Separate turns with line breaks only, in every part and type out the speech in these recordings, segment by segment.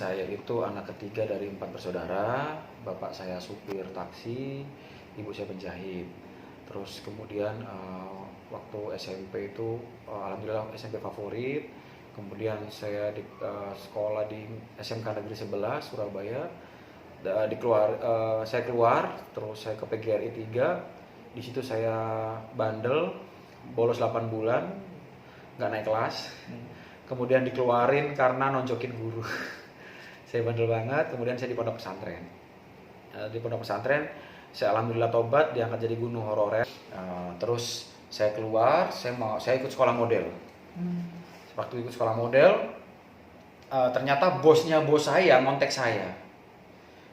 saya itu anak ketiga dari 4 bersaudara. Bapak saya supir taksi, ibu saya penjahit. Terus kemudian waktu SMP itu alhamdulillah SMP favorit. Kemudian saya sekolah di SMK Negeri 11 Surabaya. Saya keluar, terus saya ke PGRI 3. Di situ saya bandel, bolos 8 bulan, nggak naik kelas. Kemudian dikeluarin karena nonjokin guru. Saya bandel banget. Kemudian saya di pondok pesantren. Di pondok pesantren saya alhamdulillah tobat, diangkat jadi guru honorer. Terus saya keluar, saya ikut sekolah model. Waktu ikut sekolah model, ternyata bosnya bos saya ngontek saya.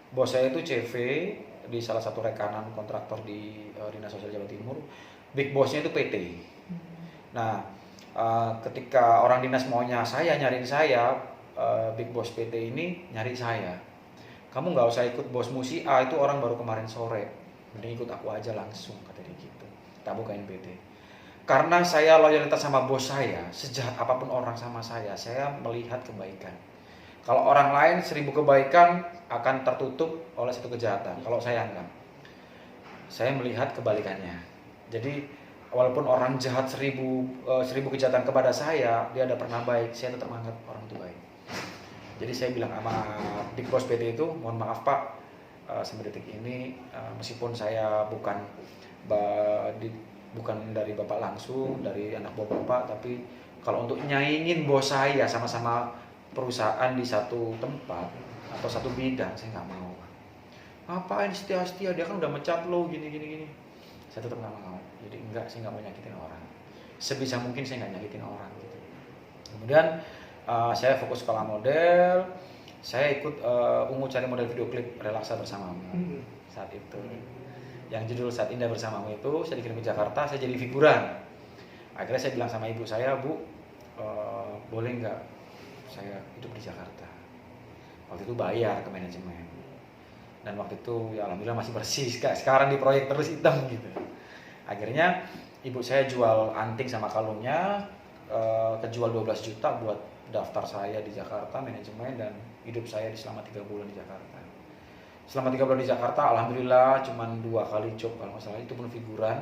Bos saya itu CV di salah satu rekanan kontraktor di Dinas Sosial Jawa Timur. Big bossnya itu PT. Nah, ketika orang dinas maunya saya, nyariin saya, big boss PT ini nyari saya. Kamu nggak usah ikut bosmu si A, itu orang baru kemarin sore. Mending ikut aku aja langsung, kata dia gitu. Tak bukain PT. Karena saya loyalitas sama bos saya, sejahat apapun orang sama saya melihat kebaikan. Kalau orang lain 1000 kebaikan akan tertutup oleh 1 kejahatan. Kalau saya enggak. Saya melihat kebalikannya. Jadi walaupun orang jahat 1000 kejahatan kepada saya, dia ada pernah baik, saya tetap menganggap orang itu baik. Jadi saya bilang sama Big Boss PT itu, mohon maaf Pak, sampai detik ini meskipun saya bukan dari Bapak langsung, dari anak buah Bapak, tapi kalau untuk nyaingin bos saya sama-sama perusahaan di satu tempat atau satu bidang, saya nggak mau. Ngapain setia-setia, dia kan udah mecat lo gini. Saya tetap nggak mau. Jadi enggak, saya nggak mau nyakitin orang. Sebisa mungkin saya nggak nyakitin orang gitu. Kemudian saya fokus sekolah model. Saya ikut Ungu cari model video klip Relaksa Bersamamu saat itu. Yang judul Saat Indah Bersamamu itu saya dikirim ke Jakarta, saya jadi figuran. Akhirnya saya bilang sama ibu saya, Bu, boleh nggak saya hidup di Jakarta? Waktu itu bayar ke manajemen. Dan waktu itu ya alhamdulillah masih bersih, sekarang di proyek terus hitam gitu. Akhirnya ibu saya jual anting sama kalungnya, kejual 12 juta buat daftar saya di Jakarta manajemen, dan hidup saya selama 3 bulan di Jakarta. Selama 3 bulan di Jakarta alhamdulillah cuman 2 kali job kalau nggak salah, itu pun figuran,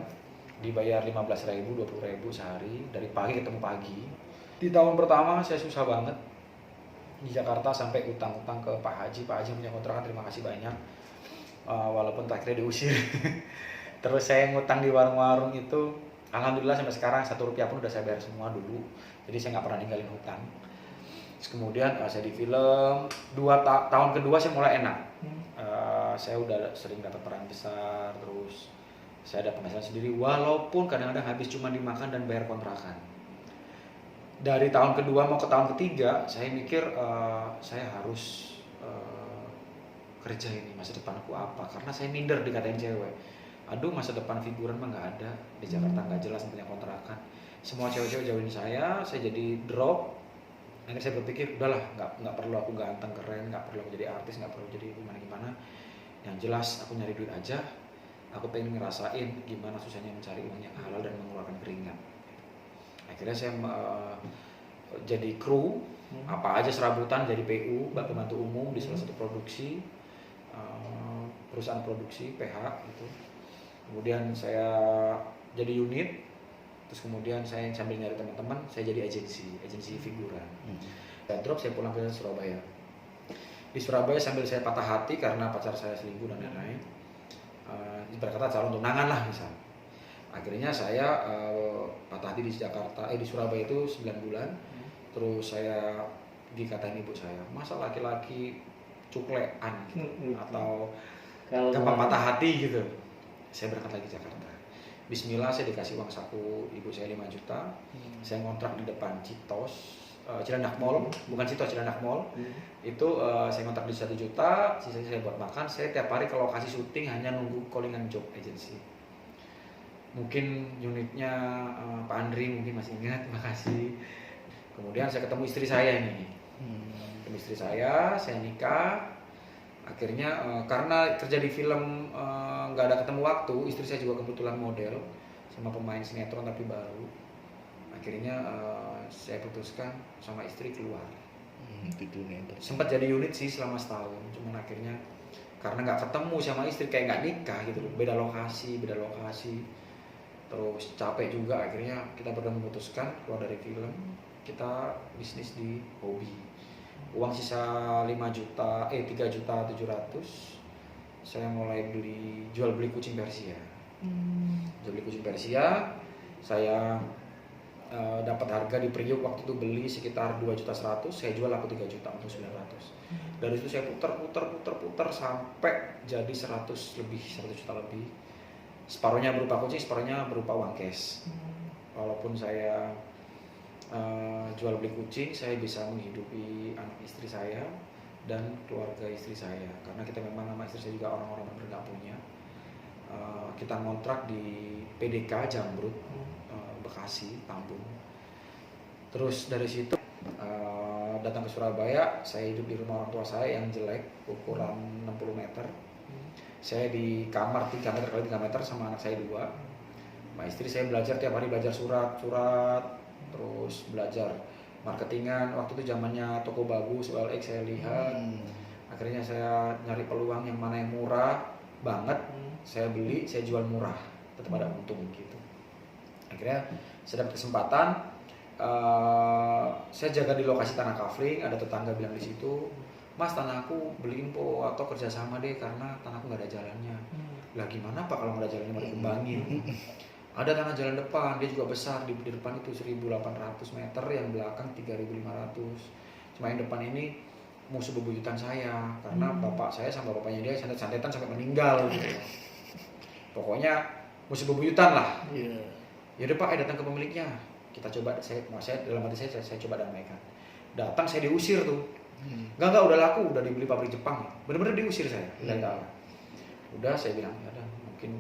dibayar 15.000, 20.000 sehari, dari pagi ketemu pagi. Di tahun pertama saya susah banget di Jakarta, sampai utang-utang ke Pak Haji punya kontrakan, terima kasih banyak, walaupun akhirnya diusir. Terus saya ngutang di warung-warung itu, alhamdulillah sampai sekarang 1 rupiah pun udah saya bayar semua dulu, jadi saya nggak pernah ninggalin hutang. Terus kemudian saya di film, tahun kedua saya mulai enak. Saya udah sering dapat peran besar, terus saya ada penghasilan sendiri, walaupun kadang-kadang habis cuma dimakan dan bayar kontrakan. Dari tahun kedua mau ke tahun ketiga, saya mikir saya harus kerja ini, masa depanku apa, karena saya minder dikatain cewek. Aduh, masa depan figuran mah nggak ada di Jakarta, nggak jelas, punya kontrakan. Semua cewek-cewek jauhin saya jadi drop. Akhirnya saya berpikir, udahlah, nggak perlu aku ganteng keren, nggak perlu aku jadi artis, nggak perlu jadi gimana. Yang jelas aku nyari duit aja. Aku pengen ngerasain gimana susahnya mencari uang yang halal dan mengeluarkan keringat. Akhirnya saya jadi kru, apa aja serabutan, jadi PU, pembantu umum di salah satu produksi, perusahaan produksi PH gitu. Kemudian saya jadi unit, terus kemudian saya sambil nyari teman-teman, saya jadi agensi figuran. Saya drop, saya pulang ke Surabaya. Di Surabaya sambil saya patah hati karena pacar saya selingkuh dan lain-lain. Berkata calon tunangan lah misal. Akhirnya saya patah hati di Surabaya itu 9 bulan. Terus saya dikatain ibu saya, masa laki-laki cuklean gitu, atau gampang patah hati gitu. Saya berangkat lagi ke Jakarta. Bismillah, saya dikasih uang saku ibu saya 5 juta. Saya ngontrak di depan Cilandak Mall, bukan Cilandak Mall. Itu saya ngontrak di 1 juta, sisanya saya buat makan. Saya tiap hari ke lokasi syuting hanya nunggu callingan job agency. Mungkin unitnya Pak Andri mungkin masih ingat, makasih. Kemudian saya ketemu istri saya ini. Ketemu istri saya nikah. Akhirnya karena kerja di film nggak ada ketemu waktu, istri saya juga kebetulan model sama pemain sinetron tapi baru. Akhirnya saya putuskan sama istri keluar.
Di dunia internet.
Sempat jadi unit sih selama setahun, cuman akhirnya karena nggak ketemu sama istri, kayak nggak nikah gitu loh, beda lokasi, terus capek juga, akhirnya kita berdua memutuskan keluar dari film, kita bisnis di hobi. Uang sisa 3.700.000, saya mulai jual beli kucing Persia. Jual beli kucing Persia, saya dapat harga di Priok waktu itu beli sekitar 2.100.000, saya jual aku 3 juta untuk 900. Dari situ saya putar sampai jadi 100 juta lebih. Separuhnya berupa kucing, separuhnya berupa uang cash. Walaupun saya jual beli kucing, saya bisa menghidupi anak istri saya dan keluarga istri saya, karena kita memang sama istri saya juga orang-orang yang nggak punya. Kita ngontrak di PDK Jambrut, Bekasi, Tambun. Terus dari situ datang ke Surabaya, saya hidup di rumah orang tua saya yang jelek, ukuran 60 meter. Saya di kamar 3 meter kali 3 meter sama anak saya 2. Sama istri saya belajar tiap hari, belajar surat, terus belajar marketingan. Waktu itu zamannya toko bagus, OLX saya lihat. Akhirnya saya nyari peluang yang mana yang murah banget, saya beli, saya jual murah, tetap ada untung gitu. Akhirnya saya dapat kesempatan, saya jaga di lokasi tanah kafling. Ada tetangga bilang di situ, "Mas, tanah aku beliin po atau kerjasama deh, karena tanahku nggak ada jalannya." Lah gimana Pak kalau nggak ada jalannya, mau dikembangin? Ada tanah jalan depan, dia juga besar, di depan itu 1.800 meter, yang belakang 3.500. Cuma yang depan ini musuh bebuyutan saya, karena bapak saya sama bapaknya dia santet-santetan sampai meninggal gitu. Pokoknya musuh bebuyutan lah. Ya udah Pak, datang ke pemiliknya, kita coba, saya dalam hati saya coba damaikan. Datang, saya diusir tuh. Enggak, udah laku, udah dibeli pabrik Jepang. Bener-bener diusir saya. Udah, saya bilang, ya udah, mungkin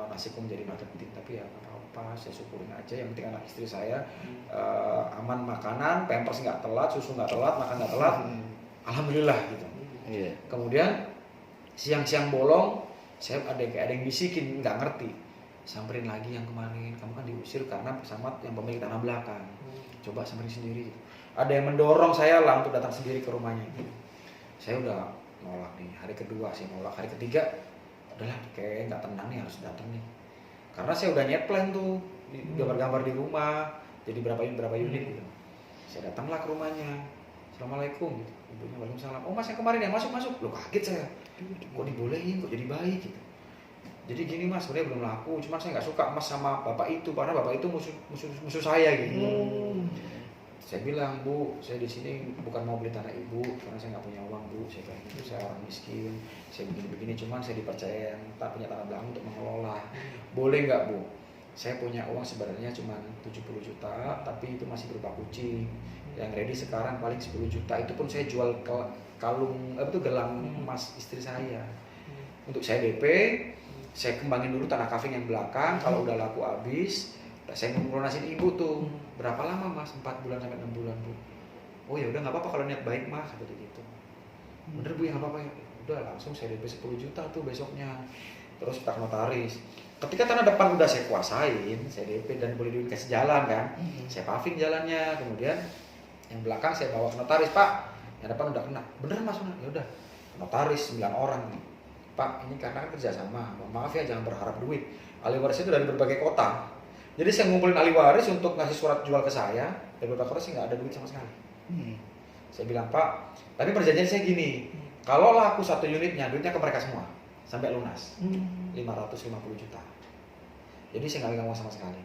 nasibku menjadi marketing, tapi ya apa-apa, saya syukurin aja. Yang penting anak istri saya aman makanan, pampers nggak telat, susu nggak telat, makan nggak telat, alhamdulillah gitu. Kemudian siang-siang bolong, saya ada yang bisikin, nggak ngerti, samperin lagi yang kemarin, kamu kan diusir karena bersama yang pemilik tanah belakang, coba samperin sendiri. Ada yang mendorong saya lah untuk datang sendiri ke rumahnya. Saya udah nolak nih, hari kedua saya nolak, hari ketiga udahlah, kayak nggak tenang nih, harus datang nih, karena saya udah nyet-plan tuh, gambar-gambar di rumah, jadi berapa unit gitu. Saya datanglah ke rumahnya, "Assalamualaikum," gitu. Ibunya, "Waalaikumsalam." "Oh Mas yang kemarin ya, masuk." Loh, kaget saya, kok dibolehin, kok jadi baik gitu. "Jadi gini Mas, sebenarnya belum laku, cuma saya nggak suka Mas sama bapak itu, karena bapak itu musuh saya gitu." Saya bilang, "Bu, saya di sini bukan mau beli tanah Ibu, karena saya nggak punya uang Bu, saya kayak gitu, saya orang miskin, saya begini-begini, cuman saya dipercaya yang tak punya tanah belakang untuk mengelola. Boleh nggak Bu? Saya punya uang sebenarnya cuma 70 juta, tapi itu masih berupa kucing. Yang ready sekarang paling 10 juta, itu pun saya jual ke kalung, itu gelang emas istri saya. Untuk saya DP, saya kembangin dulu tanah kafling yang belakang, kalau udah laku habis, saya ngelunasin Ibu tuh. Berapa lama Mas? 4 bulan sampai 6 bulan Bu." "Oh ya udah, nggak apa-apa kalau niat baik Mas," seperti itu. "Bener Bu, ya nggak apa-apa ya." Udah, langsung saya DP 10 juta tuh besoknya. Terus kita ke notaris. Ketika tanah depan udah saya kuasain, saya DP dan boleh dikasih jalan kan, saya paving jalannya. Kemudian yang belakang saya bawa ke notaris, "Pak, yang depan udah kena." "Bener Mas." "Ya udah." Notaris 9 orang. "Pak, ini karena kan kerjasama, maaf ya, jangan berharap duit. Ahli waris itu dari berbagai kota. Jadi saya ngumpulin ahli waris untuk ngasih surat jual ke saya, dari beberapa kota sih nggak ada duit sama sekali." Saya bilang, "Pak, tapi perjanjian saya gini, kalau laku 1 unitnya, duitnya ke mereka semua sampai lunas, 550 juta. Jadi saya nggak pegang uang sama sekali."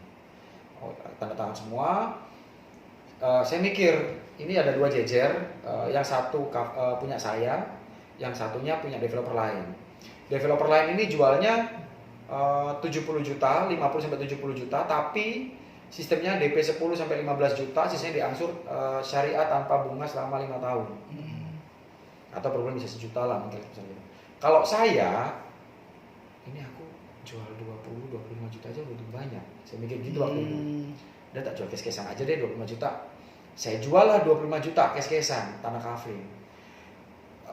Oh, tanda tangan semua. Saya mikir, ini ada 2 jejer, yang satu punya saya, yang satunya punya developer lain. Developer lain ini jualnya 70 juta, 50 sampai 70 juta, tapi sistemnya DP 10 sampai 15 juta, sisanya diangsur syariah tanpa bunga selama 5 tahun. Atau per bulan bisa 1 juta lah mungkin. Kalau saya, ini aku jual 20-25 juta aja udah banyak. Saya mikir gitu waktu itu. Udah tak jual kes-kesan aja deh 25 juta. Saya jual lah 25 juta kes-kesan tanah kafling.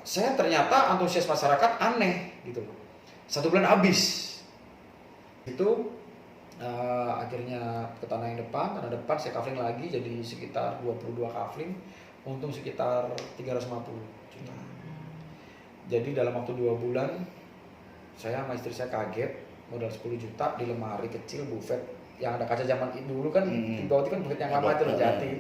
Saya ternyata antusias masyarakat aneh gitu loh. 1 bulan habis. Itu akhirnya ke tanah depan saya kafling lagi, jadi sekitar 22 kafling untung sekitar 350 juta. Jadi dalam waktu 2 bulan saya sama istri saya kaget, modal 10 juta di lemari kecil buffet yang ada kaca zaman dulu kan, di bawah itu kan buffet yang lama itu Jati.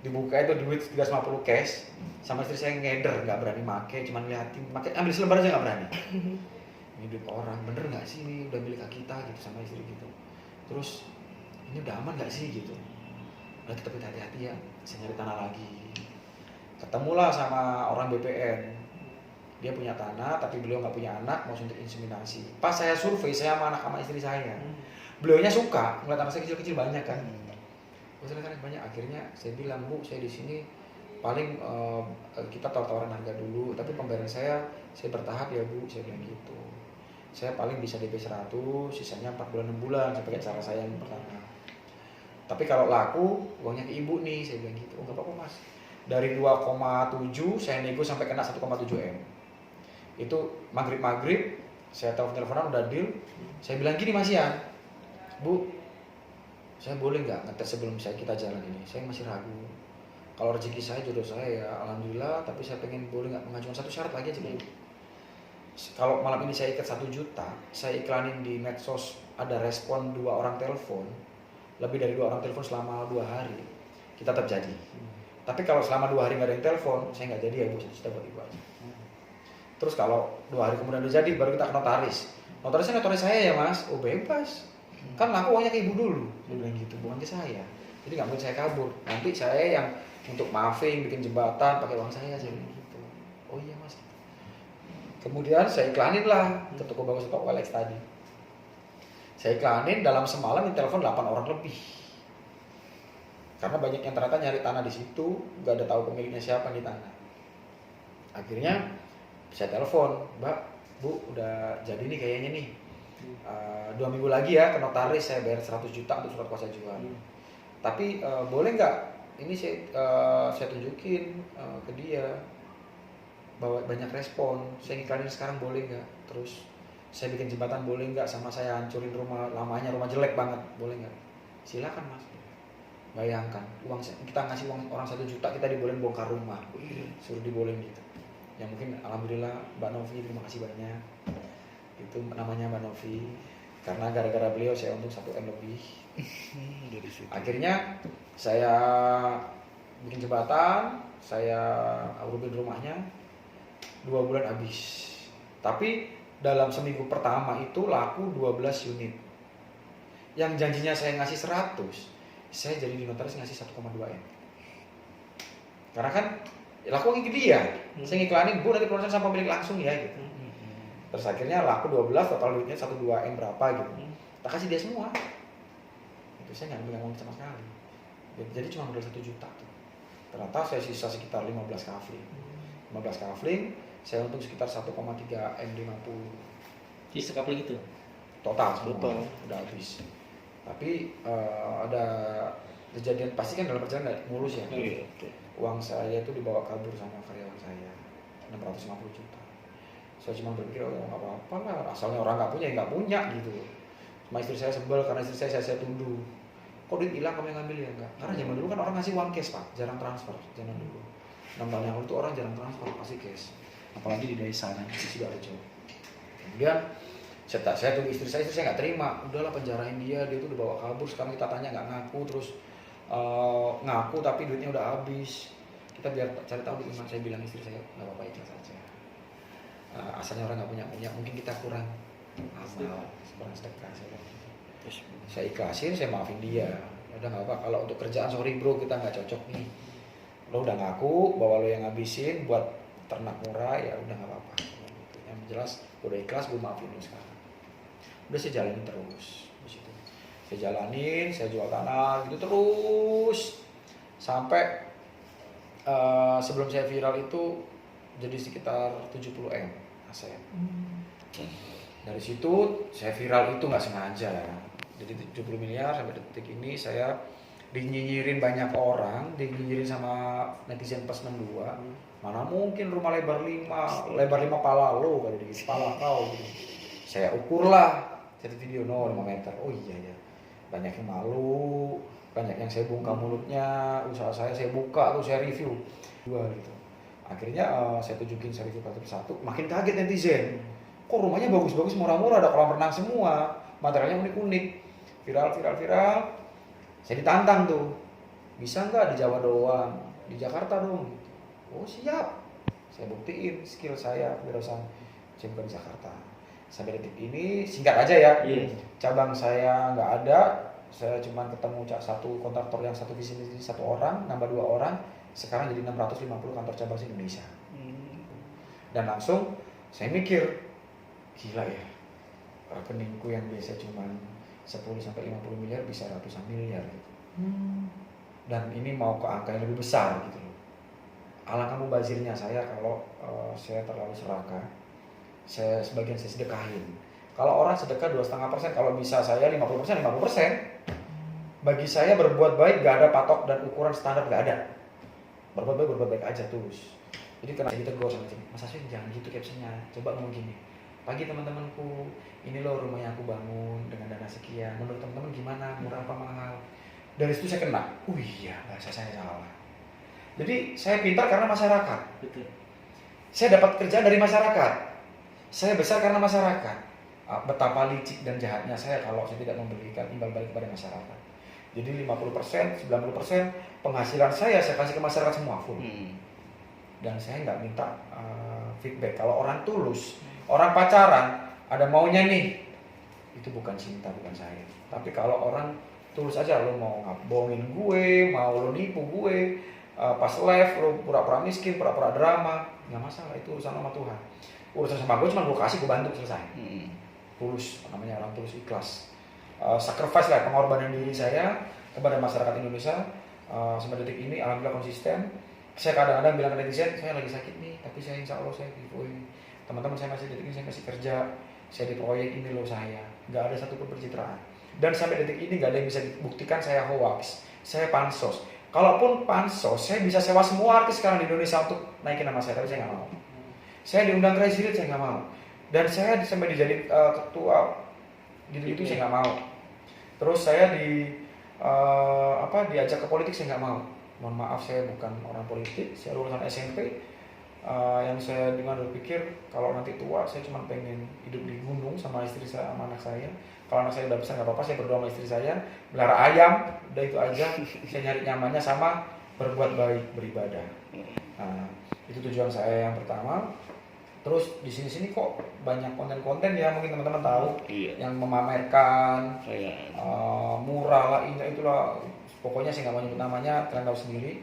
Dibuka itu duit 350 cash, sama istri saya ngeder, nggak berani make, cuman liatin, ambil selembar aja nggak berani. Ini duit orang, bener nggak sih ini udah milik kita gitu, sama istri gitu. Terus ini udah aman nggak sih gitu. Udah tetap hati-hati ya, saya nyari tanah lagi. Ketemulah sama orang BPN. Dia punya tanah, tapi beliau nggak punya anak, mau suntik inseminasi. Pas saya survei, saya sama anak sama istri saya. Beliaunya suka, ngeliat anak saya kecil-kecil banyak kan. Saya lihat banyak, akhirnya saya bilang, Bu, saya di sini paling kita tawar-tawaran harga dulu, tapi pembayaran saya bertahap ya Bu, saya bilang gitu. Saya paling bisa DP 100, sisanya 4 bulan 6 bulan, saya pakai cara saya yang pertama. Tapi kalau laku, uangnya ke ibu nih, saya bilang gitu. Oh nggak apa-apa mas. Dari 2,7 saya nego sampai kena 1,7 M. Itu maghrib, saya teleponan udah deal. Saya bilang gini Mas Ian, Bu, saya boleh nggak ngetes sebelum kita jalan ini? Saya masih ragu. Kalau rezeki saya, jodoh saya ya alhamdulillah, tapi saya pengen boleh nggak mengajukan satu syarat lagi aja Bu. Kalau malam ini saya ikat 1 juta, saya iklanin di medsos, ada respon 2 orang telepon, lebih dari 2 orang telepon selama 2 hari, kita tetap jadi. Tapi kalau selama 2 hari nggak ada yang telepon, saya nggak jadi ya Bu, 1 juta buat ibu aja. Terus kalau 2 hari kemudian udah jadi, baru kita ke notaris. Notarisnya notaris saya ya mas, oh bebas. Kan aku uangnya ke ibu dulu, dia bilang gitu, bukan ke saya. Jadi nggak mungkin saya kabur. Nanti saya yang untuk maafin, bikin jembatan, pakai uang saya bilang gitu. Oh iya mas. Kemudian saya iklanin lah ke toko bagus atau OLX tadi. Saya iklanin dalam semalam yang telepon 8 orang lebih. Karena banyak yang ternyata nyari tanah di situ, nggak ada tahu pemiliknya siapa di tanah. Akhirnya saya telepon, Mbak, Bu, udah jadi nih kayaknya nih. 2 minggu lagi ya ke notaris saya bayar 100 juta untuk surat kuasa jual. Tapi boleh nggak? Ini saya tunjukin ke dia bahwa banyak respon. Saya iklanin sekarang boleh nggak? Terus saya bikin jembatan boleh nggak? Sama saya hancurin rumah lamanya, rumah jelek banget, boleh nggak? Silakan mas. Bayangkan, kita ngasih uang orang 1 juta, kita dibolehin bongkar rumah, suruh dibolehin gitu. Ya mungkin alhamdulillah Mbak Novi, terima kasih banyak. Itu namanya Mbak Novi, karena gara-gara beliau saya untung 1 M lebih. Dari situ. Akhirnya saya bikin jembatan, saya urubin rumahnya, 2 bulan habis. Tapi dalam seminggu pertama itu laku 12 unit. Yang janjinya saya ngasih 100, saya jadi di notaris ngasih 1,2 M. Karena kan laku lagi ke dia. Saya ngiklanin, Bu nanti proses sama pemilik langsung ya gitu. Terus akhirnya laku 12, total duitnya 1,2 M berapa gitu. Tak kasih dia semua. Itu saya nggak bilang uang sama sekali. Jadi cuma modal 1 juta tuh. Ternyata saya sisa sekitar 15 kafling. 15 kafling, saya untung sekitar 1,3 M 50.
Jadi sekafling itu?
Total semua udah habis. Tapi ada kejadian, pasti kan dalam perjalanan nggak mulus ya. Uang saya itu dibawa kabur sama karyawan saya 650 juta. Saya cuma berpikir oh nggak apa-apa lah, asalnya orang nggak punya ya nggak punya gitu. Sama istri saya sebel karena istri saya tuduh, kok duit hilang kamu yang ngambil ya enggak? Karena zaman dulu kan orang ngasih uang cash pak, jarang transfer zaman dulu. 6 tahun yang lalu itu orang jarang transfer, pasti cash. Apalagi di desa nanti di Sidoarjo. Kemudian saya tunggu istri saya nggak terima, udahlah penjarain dia tuh udah bawa kabur, sekarang kita tanya nggak ngaku, terus ngaku tapi duitnya udah habis, kita biar cari tahu di mana. Saya bilang istri saya nggak apa-apa ikhlas saja, asalnya orang nggak punya, mungkin kita kurang amal, kurang sedekah. Saya ikhlasin, saya maafin dia, udah nggak apa, kalau untuk kerjaan sorry bro kita nggak cocok nih, lo udah ngaku bahwa lo yang ngabisin buat ternak murah ya udah nggak apa-apa. Yang jelas udah ikhlas, gue maafin lo sekarang. Udah saya jalanin terus di situ. Saya jalanin, saya jual tanah gitu terus sampai sebelum saya viral itu jadi sekitar 70 M aset. Dari situ saya viral itu nggak sengaja. Jadi 70 miliar sampai detik ini saya dinyinyirin banyak orang, dinyinyirin sama netizen plus 62. Mana mungkin rumah lebar 5 pala lo kalau di pala kau gitu. Saya ukurlah jadi video 5 meter. Oh iya ya. Banyak yang malu. banyak yang saya bungkam mulutnya, usaha saya buka, terus saya review dua gitu. Akhirnya saya tunjukin saya review satu, makin kaget netizen. Kok rumahnya bagus-bagus, murah-murah, ada kolam renang semua, materialnya unik-unik, viral. Saya ditantang tuh, bisa nggak di Jawa doang, di Jakarta dong. Oh siap, saya buktiin skill saya wirausaha. Saya bukan di Jakarta. Sampai detik ini singkat aja ya, cabang saya nggak ada. Saya cuma ketemu satu kontraktor yang satu visi misi satu orang, nambah 2 orang, sekarang jadi 650 kantor cabang di Indonesia. Dan langsung saya mikir, gila ya, rekeningku yang biasa cuma 10 sampai 50 miliar bisa ratusan miliar gitu. Dan ini mau ke angka yang lebih besar gitu loh. Alangkah mubazirnya saya kalau saya terlalu serakah. Sebagian saya sedekahin. Kalau orang sedekah 2,5%, kalau bisa saya 50%. Bagi saya berbuat baik gak ada patok dan ukuran standar, gak ada. Berbuat baik aja tulus. Jadi karena saya ditegur sama sini, Mas Aswin jangan gitu captionnya, coba ngomong gini. Pagi teman-temanku, ini loh rumah yang aku bangun dengan dana sekian. Menurut teman-teman gimana, murah apa mahal? Dari situ saya kena, iya bahasa saya salah. Jadi saya pintar karena masyarakat.
Betul.
Saya dapat kerjaan dari masyarakat. Saya besar karena masyarakat. Betapa licik dan jahatnya saya kalau saya tidak memberikan imbal balik kepada masyarakat. Jadi 50%, 90% penghasilan saya kasih ke masyarakat semua full. Dan saya nggak minta feedback. Kalau orang tulus, orang pacaran, ada maunya nih, itu bukan cinta, bukan saya. Tapi kalau orang tulus aja, lo mau bohongin gue, mau lo nipu gue, pas live lo pura-pura miskin, pura-pura drama, nggak masalah, itu urusan sama Tuhan. Urusan sama gue cuma gue kasih, gue bantu, selesai. Tulus, namanya orang tulus, ikhlas. Sacrifice lah, pengorbanan diri saya kepada masyarakat Indonesia. Sampai detik ini alhamdulillah konsisten. Saya kadang-kadang bilang ke netizen, saya lagi sakit nih, tapi saya insya Allah saya giveaway. Teman-teman saya masih detik ini, saya masih kerja, saya di proyek ini loh saya, nggak ada satupun pencitraan. Dan sampai detik ini nggak ada yang bisa dibuktikan saya hoax, saya pansos. Kalaupun pansos, saya bisa sewa semua artis sekarang di Indonesia untuk naikin nama saya, tapi saya nggak mau. Saya diundang Crazy Rich, saya nggak mau. Dan saya sampai dijadiin ketua gitu-gitu, saya nggak mau. Terus saya diajak ke politik, saya nggak mau. Mohon maaf, saya bukan orang politik, saya lulusan SMP. Yang saya dengar berpikir kalau nanti tua saya cuma pengen hidup di gunung sama istri saya, sama anak saya. Kalau anak saya udah besar nggak apa-apa, saya berdoa sama istri saya, melihara ayam, udah itu aja. Saya nyari nyamannya sama berbuat baik, beribadah. Nah, itu tujuan saya yang pertama. Terus di sini kok banyak konten-konten ya, mungkin teman-teman tahu, yang memamerkan murah lah, ini itulah, pokoknya saya nggak mau nyebut namanya, kalian tahu sendiri.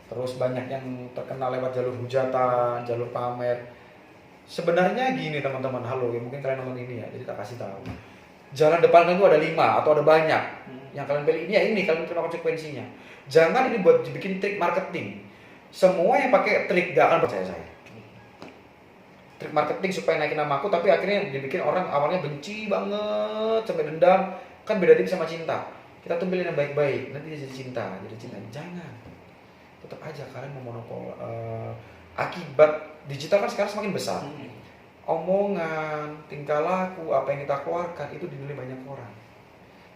Terus banyak yang terkenal lewat jalur hujatan, jalur pamer. Sebenarnya gini teman-teman, halo ya, mungkin kalian nonton ini ya, jadi tak kasih tahu. Jalan depan itu ada 5 atau ada banyak. Yang kalian pilih ini ya ini, kalian terima konsekuensinya. Jangan ini buat dibikin trik marketing. Semua yang pakai trik gak akan percaya saya. Trik marketing supaya naikin nama aku, tapi akhirnya dibikin orang awalnya benci banget sampai dendam. Kan beda tipis sama cinta. Kita tuh pilih yang baik-baik, nanti jadi cinta. Jangan. Tetap aja kalian memonopol. Akibat digital kan sekarang semakin besar. Omongan, tingkah laku, apa yang kita keluarkan itu dinilai banyak orang.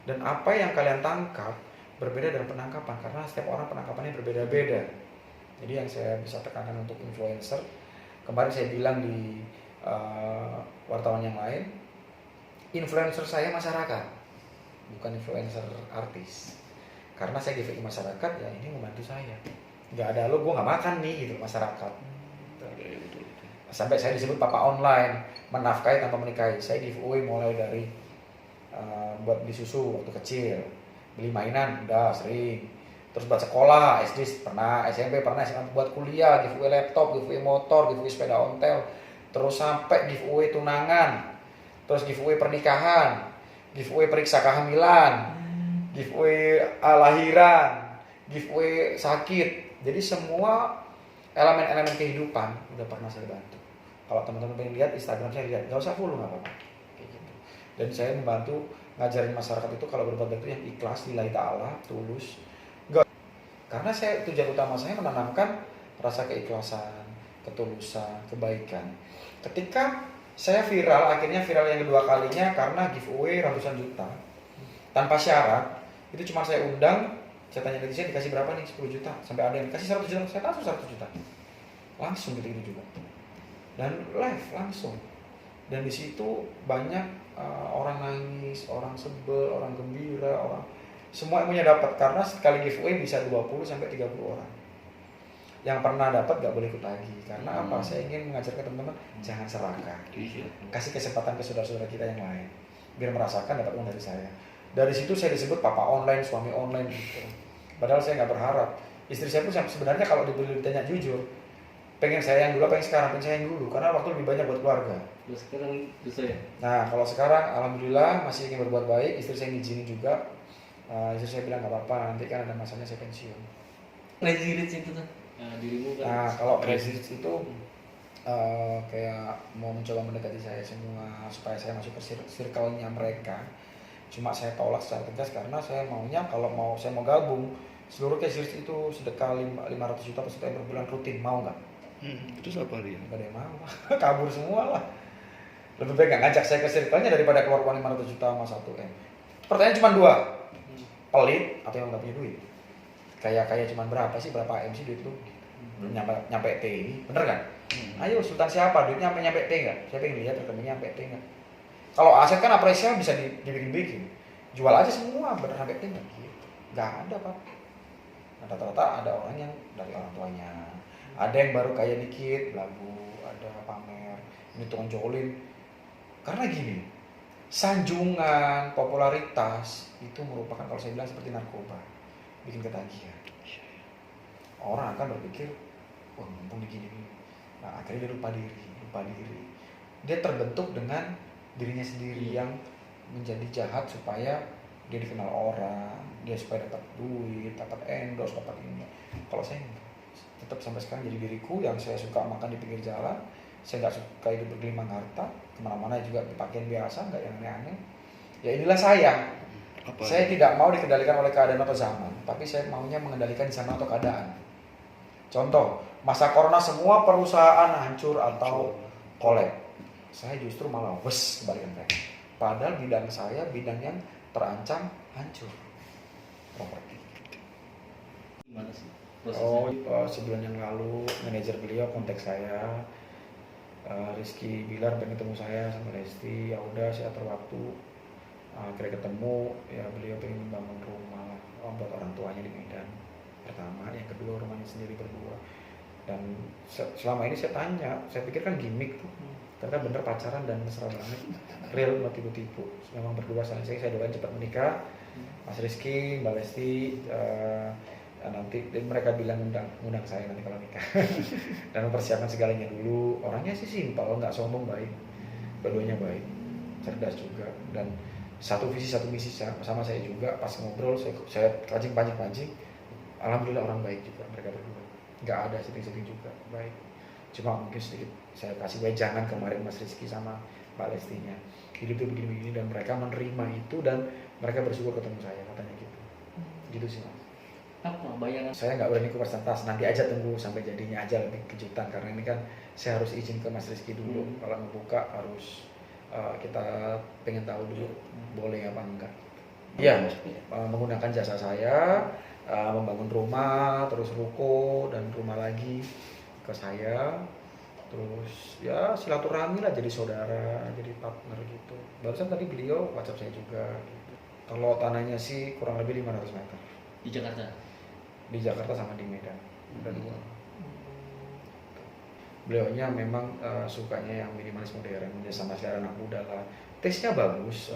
Dan apa yang kalian tangkap berbeda dengan penangkapan, karena setiap orang penangkapannya berbeda-beda. Jadi yang saya bisa tekankan untuk influencer, kemarin saya bilang di wartawan yang lain, influencer saya masyarakat, bukan influencer artis. Karena saya giveaway masyarakat, ya ini membantu saya. Nggak ada lo, gue nggak makan nih gitu masyarakat. Sampai saya disebut papa online, menafkahi tanpa menikahi. Saya giveaway mulai dari buat beli susu waktu kecil, beli mainan udah sering, terus buat sekolah, SD pernah, SMP pernah, SMA buat kuliah, giveaway laptop, giveaway motor, giveaway sepeda ontel, terus sampai giveaway tunangan, terus giveaway pernikahan, giveaway periksa kehamilan, giveaway lahiran, giveaway sakit. Jadi semua elemen-elemen kehidupan udah pernah saya bantu. Kalau teman-teman pengen lihat Instagram saya, lihat, nggak usah follow, nggak apa-apa. Kayak gitu. Dan saya membantu ngajarin masyarakat itu kalau berbuat baik itu yang ikhlas, lillahi ta'ala, tulus. Karena tujuan utama saya menanamkan rasa keikhlasan, ketulusan, kebaikan. Ketika saya viral, akhirnya viral yang kedua kalinya karena giveaway ratusan juta tanpa syarat, Itu cuma saya undang, saya tanya netizen dikasih berapa nih, 10 juta, sampai ada yang kasih 100 juta, saya kasih 100 juta langsung gitu juga, dan live langsung. Dan di situ banyak orang nangis, orang sebel, orang gembira, orang semua emonya dapat, karena sekali giveaway bisa 20 sampai 30 orang. Yang pernah dapat gak boleh ikut lagi, karena apa? Saya ingin mengajarkan teman-teman jangan serakah, kasih kesempatan ke saudara-saudara kita yang lain biar merasakan dapat uang dari saya. Dari situ saya disebut papa online, suami online gitu. Padahal saya nggak berharap. Istri saya pun sebenarnya kalau ditanya jujur, pengen saya yang dulu apa yang sekarang, pengen saya yang dulu, karena waktu lebih banyak buat keluarga.
Sekarang bisa ya?
Nah kalau sekarang alhamdulillah masih ingin berbuat baik, istri saya ngizinin juga. Istri saya bilang nggak apa-apa, nanti kan ada masanya saya pensiun.
Crazy Rich itu tuh dirimu kan?
Nah kalau Crazy Rich itu kayak mau mencoba mendekati saya semua supaya saya masuk ke circle-nya mereka. Cuma saya tolak secara tegas karena saya maunya kalau saya mau gabung seluruh Crazy Rich itu sedekah 500 juta per bulan rutin, mau nggak?
Terus apa dia?
Nggak ada yang mau, kabur semua lah. Lebih baik nggak ngajak saya ke circle-nya daripada keluar uang 500 juta sama 1M. Pertanyaan cuma 2, pelit atau yang nggak punya duit. Kayak cuma berapa sih, berapa M sih duit lu? Belum nyampe T ini, bener kan? Ayo Sultan siapa, duitnya nyampe T nggak? Saya pengen lihat rekeningnya nyampe T nggak? Kalau aset kan apresial bisa dibikin-bikin, jual aja semua bener sampai T nggak? Gitu. Nggak ada Pak. Nah, rata-rata ada orang yang dari orang tuanya, ada yang baru kaya dikit, lagu, ada pamer, ini tukang jolin. Karena gini, sanjungan, popularitas itu merupakan kalau saya bilang seperti narkoba, bikin ketagihan. Orang akan berpikir, wah mumpung begini. Nah akhirnya dia lupa diri. Dia terbentuk dengan dirinya sendiri yang menjadi jahat supaya dia dikenal orang, dia supaya dapat duit, dapat endorse, dapat ini. Kalau saya tetap sampai sekarang jadi diriku yang saya suka makan di pinggir jalan, saya nggak suka hidup bergelimang harta, kemana-mana juga berpakaian biasa, nggak yang aneh-aneh. Ya inilah saya. Saya tidak mau dikendalikan oleh keadaan atau zaman, tapi saya maunya mengendalikan zaman atau keadaan. Contoh, masa corona semua perusahaan hancur atau collab. Saya justru malah kebalikan mereka. Padahal bidang saya bidang yang terancam hancur, properti.
Gimana sih prosesnya?
Sebulan yang lalu manajer beliau kontak saya, Rizky Bilar pengen ketemu saya sama Lesti. Ya udah saya atur waktu, akhirnya ketemu. Ya beliau pengen membangun rumah buat orang tuanya di Medan pertama, yang kedua rumahnya sendiri berdua. Dan selama ini saya tanya, saya pikir kan gimmick tuh, ternyata bener pacaran dan mesra banget, real, mau tipu-tipu. Memang berdua saling saya doain cepat menikah, Mas Rizky, Mbak Lesti. Nanti mereka bilang undang saya nanti kalau nikah. Dan mempersiapkan segalanya dulu. Orangnya sih simpel, nggak sombong, baik, keduanya baik, cerdas juga, dan satu visi satu misi sama saya juga. Pas ngobrol saya pancing, alhamdulillah orang baik juga mereka berdua, nggak ada setting juga, baik. Cuma mungkin sedikit saya kasih wejangan kemarin Mas Rizky sama Mbak Lestinya, hidup itu begini-begini, dan mereka menerima itu dan mereka bersyukur ketemu saya, katanya gitu. Gitu sih Mas.
Apa bayangan?
Saya nggak berani ke persentase, nanti aja tunggu sampai jadinya aja, lebih kejutan, karena ini kan saya harus izin ke Mas Rizky dulu. Kalau ngebuka harus kita pengen tahu dulu boleh apa enggak. Iya, menggunakan jasa saya, membangun rumah, terus ruko dan rumah lagi ke saya, terus ya silaturahmi lah, jadi saudara, jadi partner gitu. Barusan tadi beliau WhatsApp saya juga gitu. Kalau tanahnya sih kurang lebih 500 meter
Di Jakarta?
Di Jakarta sama di Medan, ada dua. Beliaunya memang sukanya yang minimalis modern, dia sama selera anak muda lah. Taste-nya bagus,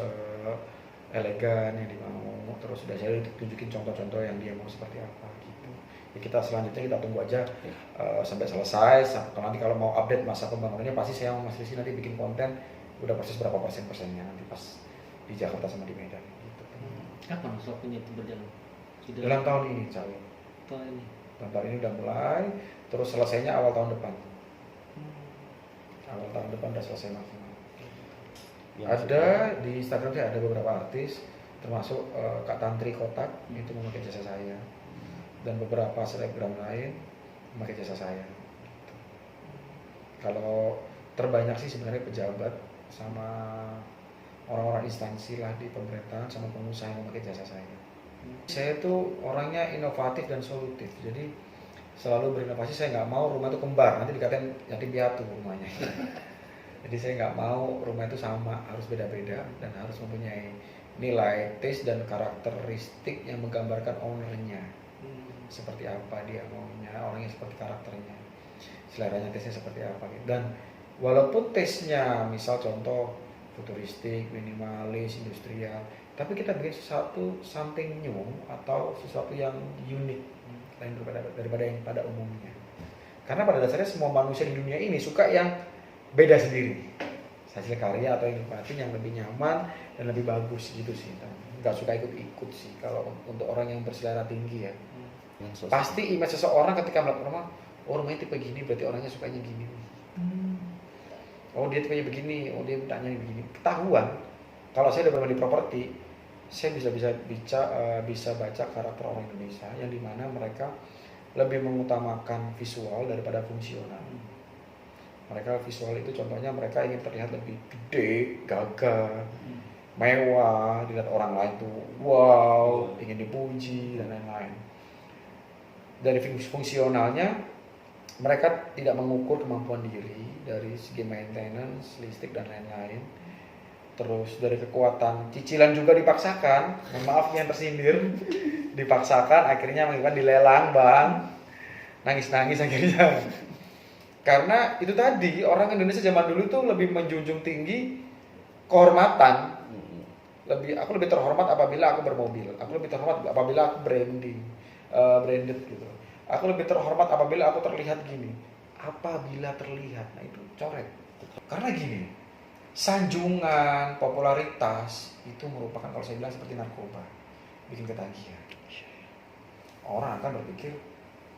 elegan yang dimau. Terus sudah saya tunjukin contoh-contoh yang dia mau seperti apa gitu. Ya kita selanjutnya kita tunggu aja sampai selesai. Nanti kalau mau update masa pembangunannya pasti saya sama Mas Rizky nanti bikin konten udah proses berapa persennya nanti pas di Jakarta sama di Medan gitu.
Kapan waktunya itu berjalan?
Dalam tahun ini, Insya Allah. Tahun ini udah mulai, terus selesainya awal tahun depan. Awal tahun depan udah selesai maksimal. Ada di Instagram saya ada beberapa artis, termasuk Kak Tantri Kotak itu memakai jasa saya, dan beberapa selebgram lain memakai jasa saya. Kalau terbanyak sih sebenarnya pejabat sama orang-orang instansi lah di pemerintahan sama pengusaha yang memakai jasa saya. Saya tuh orangnya inovatif dan solutif, jadi selalu berinovasi. Saya nggak mau rumah itu kembar, nanti dikatain yatim piatu rumahnya. Jadi saya nggak mau rumah itu sama, harus beda-beda dan harus mempunyai nilai, taste dan karakteristik yang menggambarkan ownernya. Seperti apa dia maunya, orangnya seperti karakternya, seleranya, taste-nya seperti apa gitu. Dan walaupun taste-nya misal contoh futuristik, minimalis, industrial, tapi kita bikin sesuatu something new atau sesuatu yang unik lain daripada yang pada umumnya. Karena pada dasarnya semua manusia di dunia ini suka yang beda sendiri, hasil karya atau yang nikmatin yang lebih nyaman dan lebih bagus gitu sih. Nggak suka ikut-ikut sih kalau untuk orang yang berselera tinggi ya. Pasti image seseorang ketika melihat rumah, oh rumahnya tipe gini berarti orangnya sukanya gini. Oh dia tipenya begini, oh dia mintanya begini. Ketahuan. Kalau saya udah bermain di properti, saya bisa baca karakter orang Indonesia yang dimana mereka lebih mengutamakan visual daripada fungsional. Mereka visual itu contohnya mereka ingin terlihat lebih gede, gagah, mewah, dilihat orang lain tuh wow, ingin dipuji dan lain-lain. Dari fungsionalnya mereka tidak mengukur kemampuan diri dari segi maintenance, listrik dan lain-lain. Terus dari kekuatan cicilan juga dipaksakan, mohon maaf yang tersindir, dipaksakan akhirnya mengikat dilelang bang, nangis-nangis akhirnya. Karena itu tadi orang Indonesia zaman dulu tuh lebih menjunjung tinggi kehormatan. Aku lebih terhormat apabila aku bermobil, aku lebih terhormat apabila aku branded gitu. Aku lebih terhormat apabila aku terlihat gini. Apabila terlihat, nah itu coret. Karena gini, sanjungan, popularitas itu merupakan kalau saya bilang seperti narkoba, bikin ketagihan. Orang akan berpikir,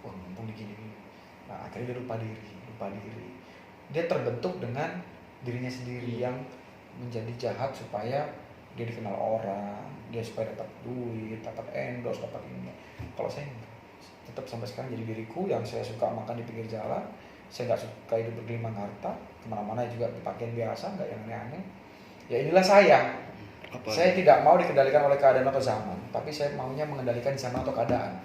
wah mumpung begini. Nah akhirnya dia lupa diri. Dia terbentuk dengan dirinya sendiri yang menjadi jahat supaya dia dikenal orang, dia supaya dapat duit, dapat endorse, dapat ini. Kalau saya tetap sampai sekarang jadi diriku yang saya suka makan di pinggir jalan, saya nggak suka hidup bergelimang harta, kemana-mana juga pakaian biasa, nggak yang aneh-aneh. Ya inilah saya. Saya tidak mau dikendalikan oleh keadaan atau zaman, tapi saya maunya mengendalikan zaman atau keadaan.